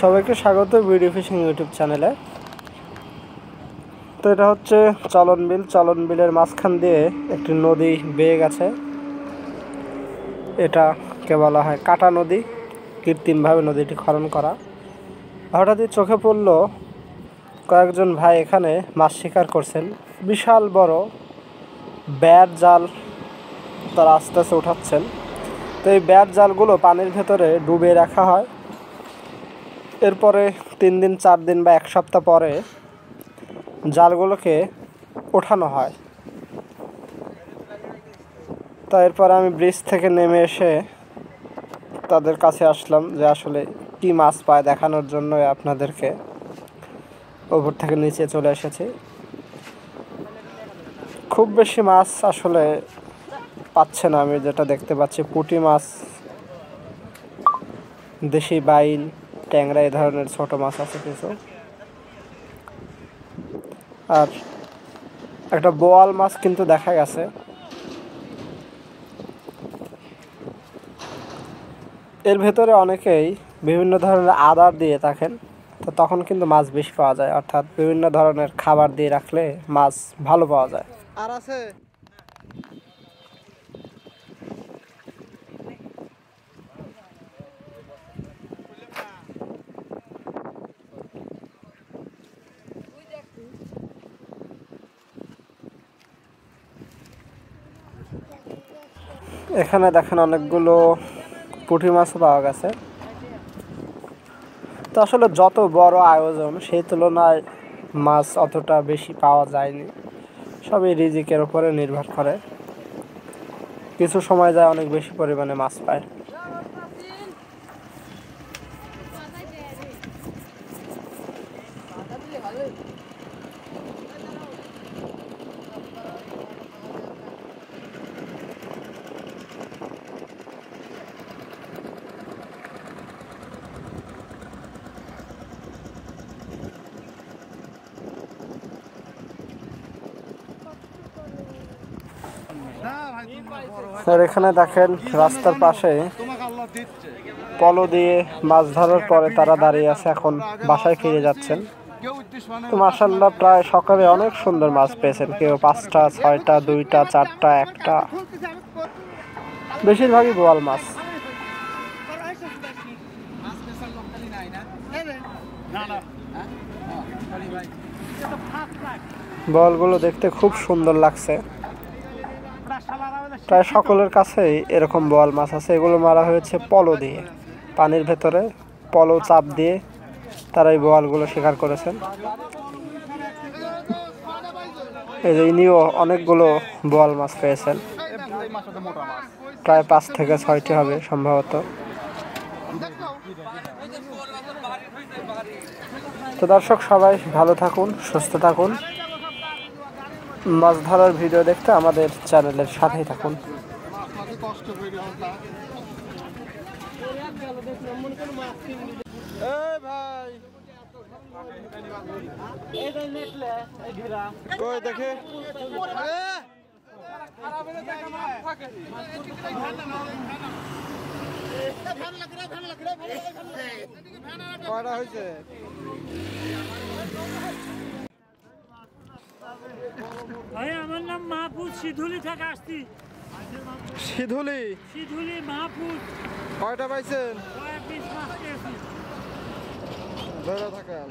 সবাইকে স্বাগত video fishing YouTube চ্যানেলে। তো এটা হচ্ছে চলন বিলের মাঝখান দিয়ে একটি নদী বেয়ে গেছে। এটাকে বলা হয় কাটা নদী, কৃত্রিমভাবে নদীটি খনন করা। হঠাৎই চোখে পড়ল কয়েকজন ভাই এখানে মাছ শিকার করছেন। বিশাল বড় ব্যাট জাল তারা আস্তে আস্তে উঠাচ্ছেন। তো এই ব্যাট জালগুলো পানির ভেতরে ডুবে রাখা হয়। এরপরে 3 দিন 4 দিন বা 1 সপ্তাহ পরে জালগুলোকে ওঠানো হয়। তো এরপরে আমি ব্রিজ থেকে নেমে এসে তাদের কাছে আসলাম যে আসলে কি মাছ পায় দেখানোর জন্য আপনাদেরকে ওপর থেকে নিচে চলে এসেছি। খুব বেশি মাছ আসলে পাচ্ছে না, আমি যেটা দেখতে পাচ্ছি পুঁটি মাছ, দেশি বাইল, ট্যাংরা এই ধরনের ছোট মাছ আছে কিছু, আর একটা বোয়াল মাছ কিন্তু দেখা গেছে। এর ভেতরে অনেকেই বিভিন্ন ধরনের আদার দিয়ে থাকেন, তো তখন কিন্তু মাছ বেশি পাওয়া যায়, অর্থাৎ বিভিন্ন ধরনের খাবার দিয়ে রাখলে মাছ ভালো পাওয়া যায়। আর আছে এখানে দেখেন অনেকগুলো পুঁটি মাছও পাওয়া গেছে। তো আসলে যত বড় আয়োজন সেই তুলনায় মাছ অতটা বেশি পাওয়া যায়নি, সবই রিজিকের উপরে নির্ভর করে। কিছু সময় যায় অনেক বেশি পরিমাণে মাছ পায়। স্যার এখানে দেখেন রাস্তার পাশে পলো দিয়ে মাছ ধরার পরে তারা দাঁড়িয়ে আছে, এখন বাসায় ফিরে যাচ্ছেন। তো মাশাআল্লাহ প্রায় সকালে অনেক সুন্দর মাছ পেয়েছেন, কেউ 5টা 6টা 2টা 4টা 1টা, বেশিরভাগই বোয়াল মাছ। বোয়ালগুলো দেখতে খুব সুন্দর লাগছে। প্রায় সকলের কাছেই এরকম বোয়াল মাছ আছে। এগুলো মারা হয়েছে পলো দিয়ে, পানির ভেতরে পলো চাপ দিয়ে তারা এই বোয়ালগুলো শিকার করেছেন। এই যে ইনিও অনেকগুলো বোয়াল মাছ পেয়েছেন, প্রায় 5 থেকে 6টি হবে সম্ভবত। তো দর্শক সবাই ভালো থাকুন, সুস্থ থাকুন। মাছ ধরার ভিডিও দেখতে আমাদের চ্যানেলের সাথেই থাকুন। দেখে কয়টা হয়েছে? আমার নাম মাহফুজ, সিধুলি থেকে আসছি। সিধুলি মাহফুজ। কয়টা পাইছেন? কয়েক পিস মাছ পেয়েছি। ধরে থাকেন।